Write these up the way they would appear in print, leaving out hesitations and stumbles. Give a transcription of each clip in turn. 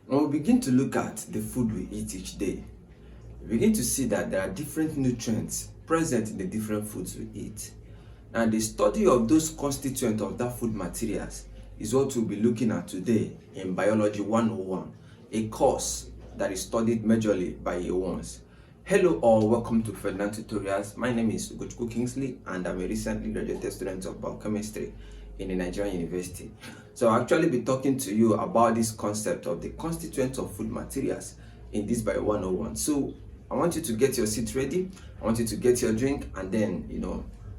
When we begin to look at the food we eat each day, we begin to see that there are different nutrients present in the different foods we eat. And the study of those constituents of that food materials is what we'll be looking at today in Biology 101, a course that is studied majorly by year ones. Hello all, welcome to Ferdinand Tutorials. My name is Ugochukwu Kingsley and I'm a recently graduated student of biochemistry in a Nigerian university. So I'll actually be talking to you about this concept of the constituents of food materials in this Bio 101. So I want you to get your seat ready, I want you to get your drink and then,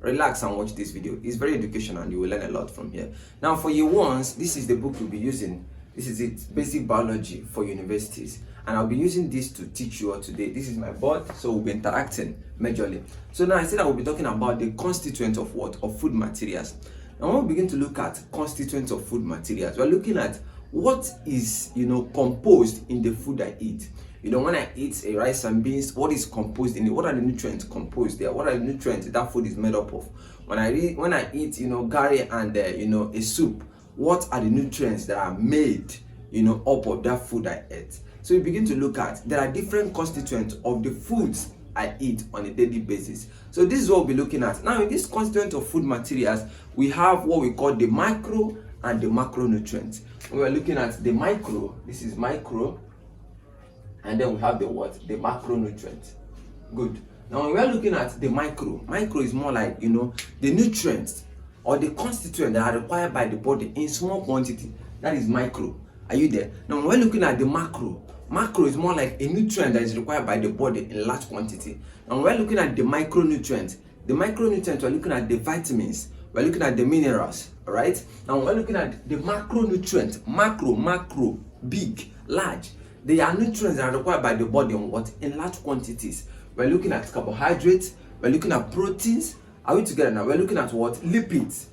relax and watch this video. It's very educational and you will learn a lot from here. Now for year ones, this is the book you'll be using. This is it, Basic Biology for Universities. And I'll be using this to teach you all today. This is my board, so we'll be interacting majorly. So now I said I will be talking about the constituents of what? Of food materials. Now when we begin to look at constituents of food materials, we're looking at what is, composed in the food I eat. When I eat a rice and beans, what is composed in it? What are the nutrients composed there? What are the nutrients that food is made up of? When I eat, gari and a soup, what are the nutrients that are made, up of that food I ate? So we begin to look at, there are different constituents of the foods I eat on a daily basis. So this is what we'll be looking at. Now in this constituent of food materials, we have what we call the micro and the macronutrients. We're looking at the micro, this is micro, and then we have the what? The macronutrients. Good. Now when we're looking at the micro is more like, the nutrients or the constituents that are required by the body in small quantity. That is micro. Are you there? Now when we're looking at the macro is more like a nutrient that is required by the body in large quantity. Now when we're looking at the micronutrients, we're looking at the vitamins, we're looking at the minerals, alright? Now when we're looking at the macronutrient, macro, big, large, they are nutrients that are required by the body in what? In large quantities. We're looking at carbohydrates, we're looking at proteins. Are we together now? We're looking at what? Lipids.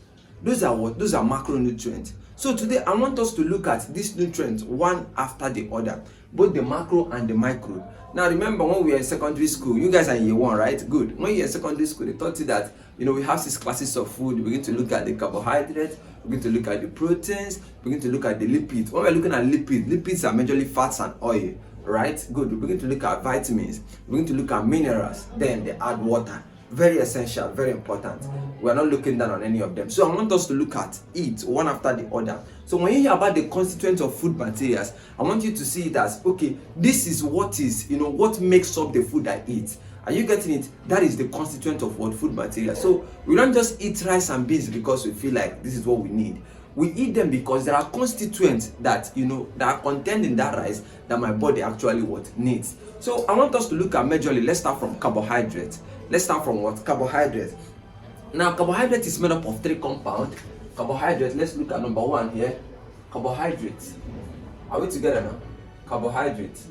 Those are what? Those are macronutrients. So today I want us to look at these nutrients one after the other, both the macro and the micro. Now remember when we were in secondary school, you guys are in year one, right? Good. When you're in secondary school, they taught you that, we have 6 classes of food. We're going to look at the carbohydrates, we're going to look at the proteins, we're going to look at the lipids. When we're looking at lipids are majorly fats and oil, right? Good. We're going to look at vitamins, we're going to look at minerals, then they add water. Very essential, very important. We're not looking down on any of them. So I want us to look at it one after the other. So when you hear about the constituents of food materials, I want you to see it as, okay, this is what is, what makes up the food I eat. Are you getting it? That is the constituent of what? Food materials. So we don't just eat rice and beans because we feel like this is what we need. We eat them because there are constituents that, that are contained in that rice that my body actually what? Needs. So I want us to look at majorly, let's start from carbohydrates. Let's start from what? Carbohydrates. Now, carbohydrate is made up of 3 compounds. Carbohydrates, let's look at number 1 here. Carbohydrates. Are we together now? Carbohydrates.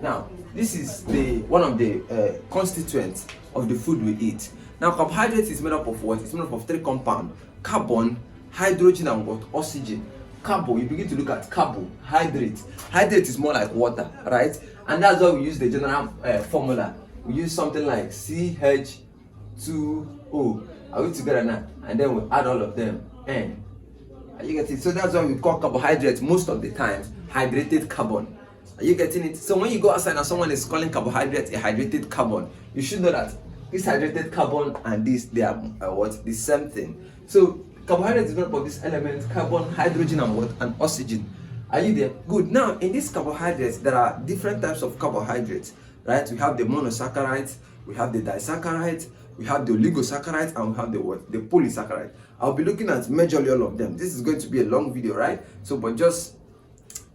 Now, this is one of the constituents of the food we eat. Now, carbohydrates is made up of what? It's made up of 3 compounds. Carbon, hydrogen, and what? Oxygen. Carbo, you begin to look at carbohydrate. Hydrate is more like water, right? And that's why we use the general formula. We use something like CH2O. Are we together now? And then we add all of them. N. Are you getting it? So that's why we call carbohydrates most of the time hydrated carbon. Are you getting it? So when you go outside and someone is calling carbohydrate a hydrated carbon, you should know that this hydrated carbon and this, they are what? The same thing. So carbohydrate is made up of these elements, carbon, hydrogen, and what? And oxygen. Are you there? Good. Now, in these carbohydrates, there are different types of carbohydrates, right? We have the monosaccharides, we have the disaccharides, we have the oligosaccharides, and we have the what? The polysaccharides. I'll be looking at majorly all of them. This is going to be a long video, right? So, but just,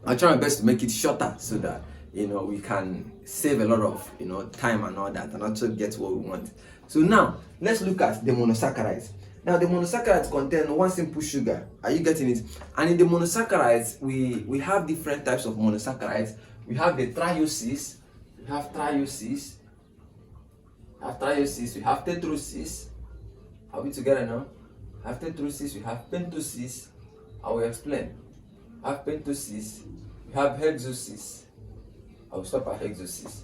I'll try my best to make it shorter so that, we can save a lot of, time and all that, and also get what we want. So now, let's look at the monosaccharides. Now the monosaccharides contain one simple sugar. Are you getting it? And in the monosaccharides, we have different types of monosaccharides. We have the trioses, we have trioses, we have tetroses. Are we together now? We have tetroses, we have pentoses. I will explain. We have pentoses, we have hexoses. I will stop at hexoses.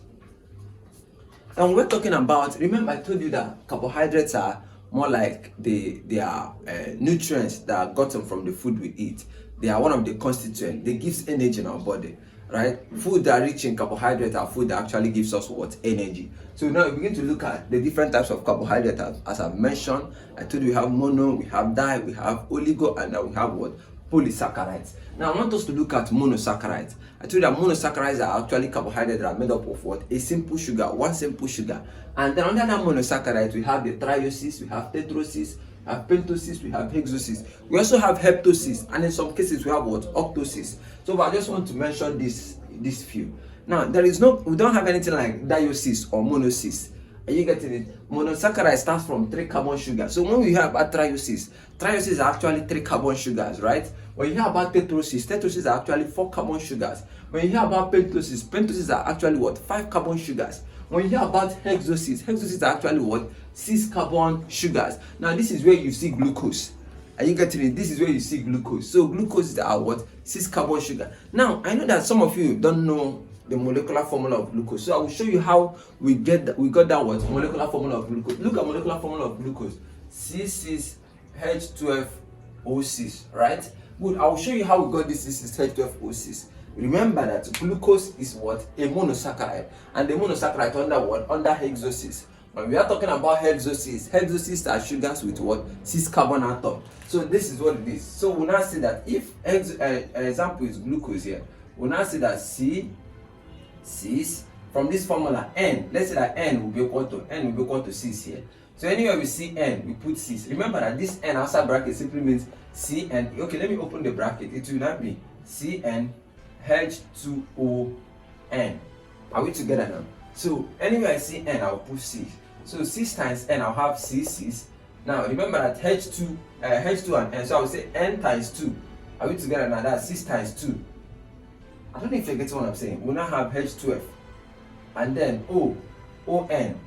And we're talking about, remember I told you that carbohydrates are more like they are nutrients that are gotten from the food we eat. They are one of the constituents. They gives energy in our body, right? Food that are rich in carbohydrates are food that actually gives us what? Energy. So now we begin to look at the different types of carbohydrates. As I've mentioned, I told you we have mono, we have di, we have oligo, and now we have what? Polysaccharides. Now I want us to look at monosaccharides. I told you that monosaccharides are actually carbohydrates that are made up of what? A simple sugar, one simple sugar. And then under that monosaccharides, we have the trioses, we have tetroses, we have pentoses, we have hexoses. We also have heptoses, and in some cases we have what? Octoses. So I just want to mention this few. Now we don't have anything like dioses or monosis. Are you getting it? Monosaccharide starts from 3 carbon sugars. So when we hear about trioses are actually 3 carbon sugars, right? When you hear about tetroses are actually 4 carbon sugars. When you hear about pentoses are actually what? 5 carbon sugars. When you hear about hexoses are actually what? 6 carbon sugars. Now this is where you see glucose. Are you getting it? This is where you see glucose. So glucose are what? 6 carbon sugar. Now I know that some of you don't know the molecular formula of glucose. So I will show you how we got that what? Molecular formula of glucose. Look at molecular formula of glucose. C6H12O6, right? Good. I will show you how we got this C6H12O6. Remember that glucose is what? A monosaccharide. And the monosaccharide under what? Under hexoses. When we are talking about hexoses are sugars with what? 6 carbon atom. So this is what it is. So we now say that if an example is glucose here, we now say that C6 from this formula N. Let's say that N will be equal to 6 here. So anywhere we see N, we put 6. Remember that this N outside bracket simply means Cn. Okay, let me open the bracket. It will not be CnH2ON. Are we together now? So anywhere I see N, I'll put 6. So 6 times N, I'll have C6. Now remember that H2 and N. So I will say N times 2. Are we together now? That's 6 times 2. I don't know if you get what I'm saying. We now have H12 and then ON.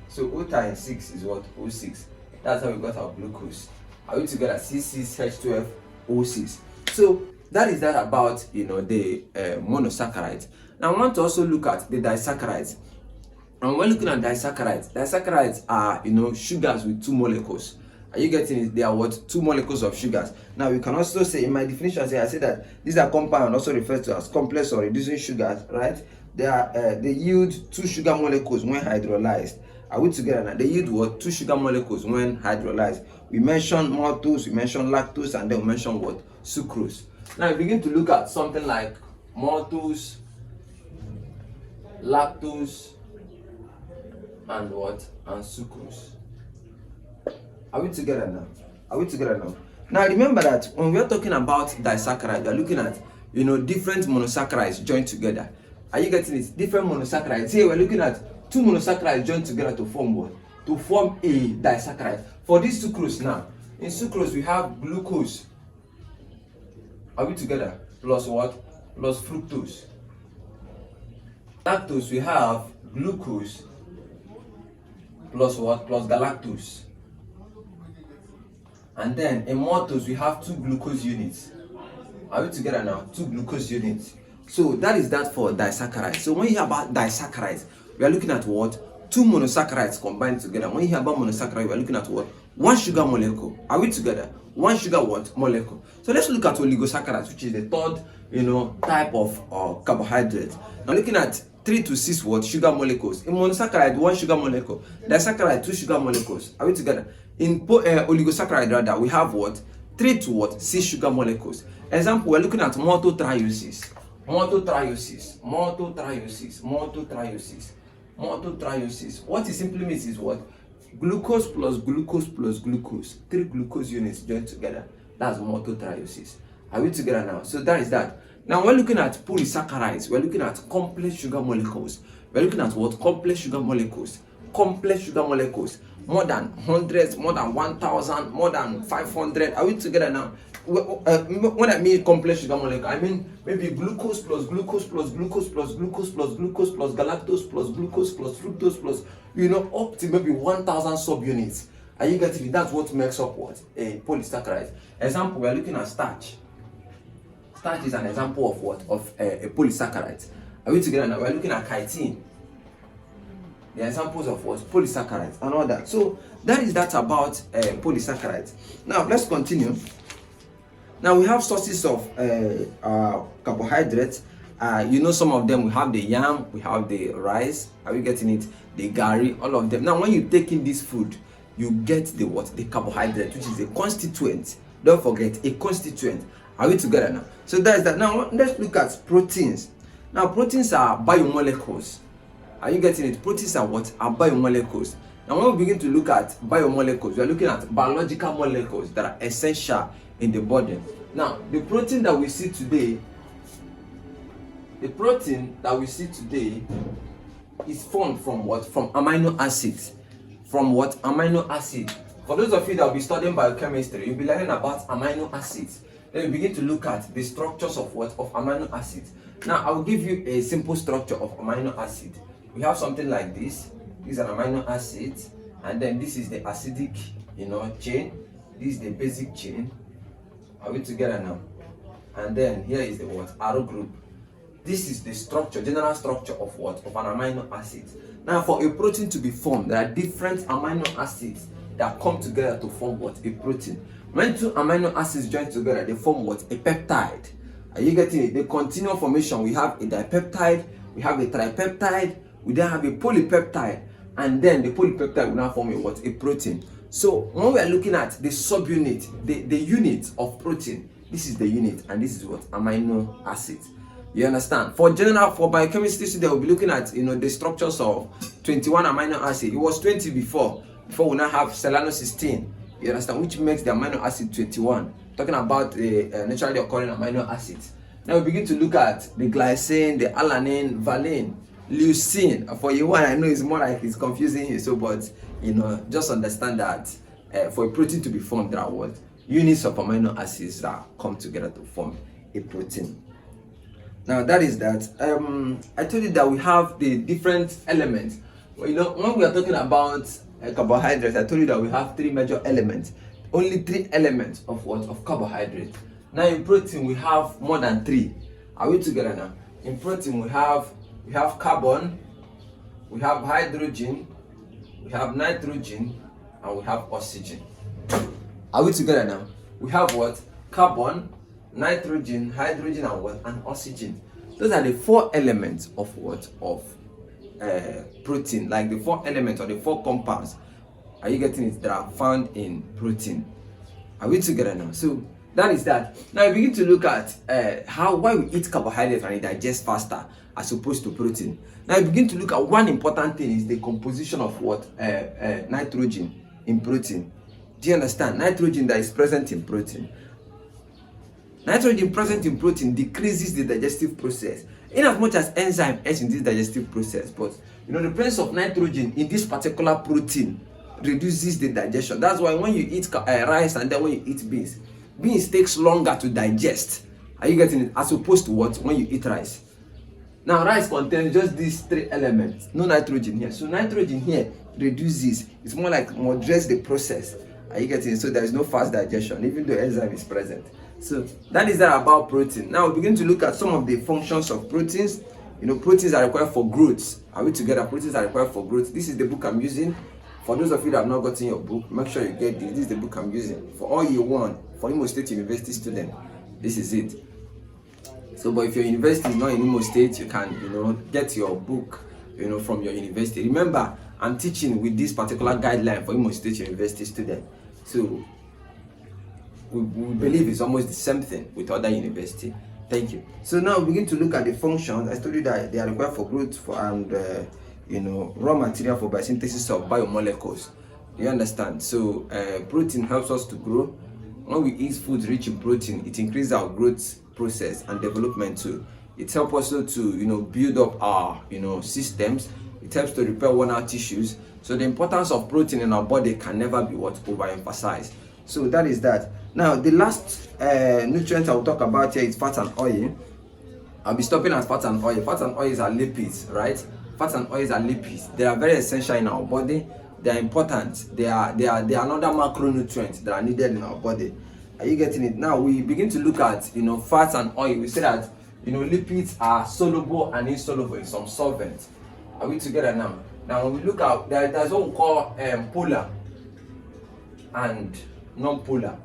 So O times 6 is what? O6. That's how we got our glucose. Are we together? C6H12O6. So that is that about the monosaccharides. Now I want to also look at the disaccharides. And when looking at disaccharides are sugars with 2 molecules. Are you getting it? They are what? 2 molecules of sugars. Now we can also say in my definition, I say that these are compound, also referred to as complex or reducing sugars, right? They yield 2 sugar molecules when hydrolyzed. Are we together now? They yield what? 2 sugar molecules when hydrolyzed. We mentioned maltose, we mentioned lactose, and then we mentioned what? Sucrose. Now we begin to look at something like maltose, lactose, and what? And sucrose. Are we together now? Now remember that when we are talking about disaccharides, we are looking at different monosaccharides joined together. Are you getting it? Different monosaccharides. Here we're looking at 2 monosaccharides joined together to form what? To form a disaccharide. For this sucrose now, in sucrose we have glucose. Are we together? Plus what? Plus fructose. Lactose we have glucose plus what? Plus galactose. And then in maltose we have 2 glucose units. Are we together now? 2 glucose units. So that is that for disaccharides. So when you hear about disaccharides, we are looking at what? 2 monosaccharides combined together. When you hear about monosaccharide, we are looking at what? 1 sugar molecule. Are we together? 1 sugar what? Molecule. So let's look at oligosaccharides, which is the third type of carbohydrate. Now looking at 3 to 6 what? Sugar molecules. In monosaccharide, 1 sugar molecule. Disaccharide, 2 sugar molecules. Are we together? In oligosaccharide rather, we have what? 3 to what? 6 sugar molecules. Example, we're looking at maltotrioses. What it simply means is what? Glucose plus glucose plus glucose. 3 glucose units joined together. That's maltotrioses. Are we together now? So that is that. Now we're looking at polysaccharides. We're looking at complex sugar molecules. We're looking at what? Complex sugar molecules. More than hundreds, more than 1,000, more than 500. Are we together now? When I mean complex sugar molecule, I mean maybe glucose plus glucose plus glucose plus glucose plus glucose plus galactose plus glucose plus fructose plus up to maybe 1,000 subunits. Are you getting it? That's what makes up what? A polysaccharide. Example, we're looking at starch. Starch is an example of what? Of a polysaccharide. Are we together now? We're looking at chitin. The examples of what? Polysaccharides and all that. So that is that about polysaccharides. Now let's continue. Now we have sources of carbohydrates. You know, some of them, we have the yam, we have the rice. Are you getting it? The gari, all of them. Now when you take in this food, you get the what? The carbohydrate, which is a constituent. Don't forget, a constituent. Are we together now? So that is that. Now let's look at proteins. Now proteins are biomolecules. Are you getting it? Proteins are what? Are biomolecules. Now when we begin to look at biomolecules, we are looking at biological molecules that are essential in the body. Now the protein that we see today is formed from what? From amino acids. From what? Amino acid. For those of you that will be studying biochemistry, you'll be learning about amino acids. Then you begin to look at the structures of what? Of amino acids. Now I will give you a simple structure of amino acid. We have something like this. This is an amino acid, and then this is the acidic, chain. This is the basic chain. Are we together now? And then here is the what? Arrow group. This is the structure, general structure of what? Of an amino acid. Now for a protein to be formed, there are different amino acids that come together to form what? A protein. When two amino acids join together, they form what? A peptide. Are you getting it? The continuum formation, we have a dipeptide, we have a tripeptide, we then have a polypeptide, and then the polypeptide will now form a what? A protein. So when we are looking at the subunit, the unit of protein, this is the unit, and this is what? Amino acids. You understand? For biochemistry, they will be looking at the structures of 21 amino acids. It was 20 before we now have cysteine. You understand? Which makes the amino acid 21. Talking about the naturally occurring amino acids. Now we begin to look at the glycine, the alanine, valine, leucine. For you one, I know it's more like it's confusing you. So, but just understand that for a protein to be formed, there are what? Units of amino acids that come together to form a protein. Now that is that. I told you that we have the different elements. When we are talking about carbohydrates, I told you that we have three major elements. Only three elements of what? Of carbohydrates. Now in protein we have more than three. Are we together now? In protein we have carbon, we have hydrogen, we have nitrogen, and we have oxygen. Are we together now? We have what? Carbon, nitrogen, hydrogen, and what? And oxygen. Those are the four elements of what? Of protein, like the four elements or the four compounds. Are you getting it? That are found in protein. Are we together now? So that is that. Now we begin to look at why we eat carbohydrates and it digests faster as opposed to protein. Now we begin to look at one important thing is the composition of what? Nitrogen in protein. Do you understand? Nitrogen that is present in protein. Nitrogen present in protein decreases the digestive process. In as much as enzyme is in this digestive process, but the presence of nitrogen in this particular protein reduces the digestion. That's why when you eat rice and then when you eat beans takes longer to digest. Are you getting it? As opposed to what? When you eat rice. Now rice contains just these three elements, no nitrogen here. So nitrogen here reduces. It's more like moderates the process. Are you getting it? So there is no fast digestion, even though enzyme is present. So that is that about protein. Now we begin to look at some of the functions of proteins. Proteins are required for growth. Are we together? Proteins are required for growth. This is the book I'm using. For those of you that have not gotten your book, make sure you get this. This is the book I'm using. For all you want, for Imo State University student, this is it. So, but if your university is not in Imo State, you can, get your book, from your university. Remember, I'm teaching with this particular guideline for Imo State University student. So, we believe it's almost the same thing with other university. Thank you. So now we begin to look at the functions. I told you that they are required for growth and raw material for biosynthesis of biomolecules. You understand? So protein helps us to grow. When we eat foods rich in protein, it increases our growth process and development too. It helps also to build up our systems. It helps to repair worn out tissues. So the importance of protein in our body can never be overemphasized. So that is that. Now the last nutrient I will talk about here is fat and oil. I'll be stopping at fat and oil. Fat and oils are lipids, right? Fat and oils are lipids. They are very essential in our body. They are important. They are another macronutrient that are needed in our body. Are you getting it? Now we begin to look at fats and oil. We say that lipids are soluble and insoluble in some solvents. Are we together now? Now when we look at there's what we call polar and non-polar.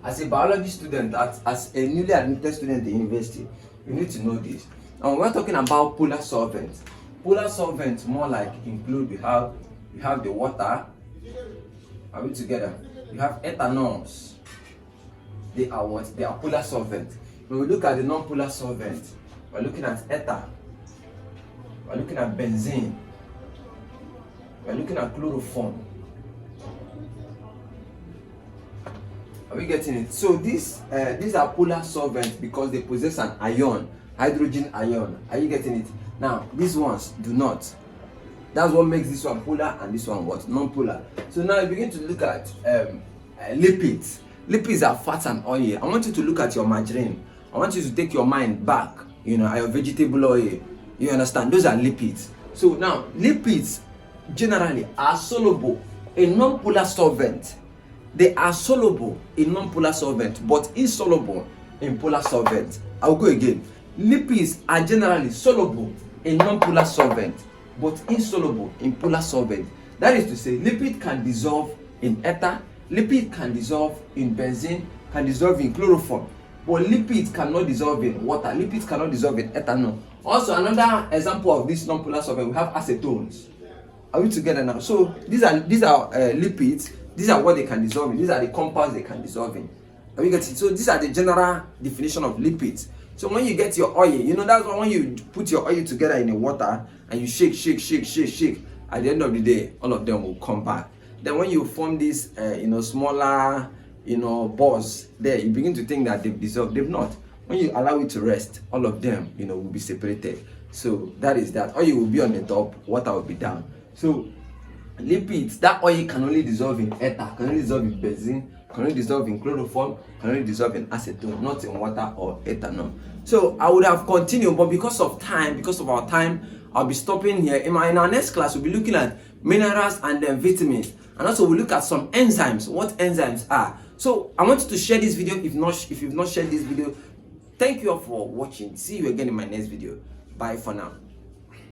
As a biology student, as a newly admitted student in university, you need to know this. And we're talking about polar solvents. Polar solvents more like include, we have the water. Are we together? You have ethanols. They are what? They are polar solvents. When we look at the non-polar solvents, we're looking at ether. We're looking at benzene. We're looking at chloroform. Are we getting it? So these are polar solvents because they possess an ion, hydrogen ion. Are you getting it? Now these ones do not. That's what makes this one polar and this one what? Non-polar. So now you begin to look at lipids. Lipids are fat and oil. I want you to look at your margarine. I want you to take your mind back, your vegetable oil. You understand? Those are lipids. So now lipids generally are soluble in non-polar solvent. They are soluble in non-polar solvent, but insoluble in polar solvent. I'll go again. Lipids are generally soluble in non-polar solvent, but insoluble in polar solvent. That is to say, lipid can dissolve in ether, lipid can dissolve in benzene, can dissolve in chloroform, but lipids cannot dissolve in water. Lipids cannot dissolve in ethanol. Also, another example of this non-polar solvent, we have acetones. Are we together now? So these are lipids. These are what they can dissolve in. These are the compounds they can dissolve in. Are we getting? So these are the general definition of lipids. So when you get your oil, that's why when you put your oil together in the water and you shake, at the end of the day, all of them will come back. Then when you form these, smaller, balls there, you begin to think that they've dissolved. They've not. When you allow it to rest, all of them, will be separated. So that is that. Oil will be on the top, water will be down. So lipids, that oil can only dissolve in ether, can only dissolve in benzene, can only dissolve in chloroform, can only dissolve in acetone, not in water or ethanol. So I would have continued, but because of our time, I'll be stopping here. In our next class, we'll be looking at minerals and then vitamins, and also we'll look at some enzymes, what enzymes are. So I want you to share this video if you've not shared this video. Thank you all for watching. See you again in my next video. Bye for now.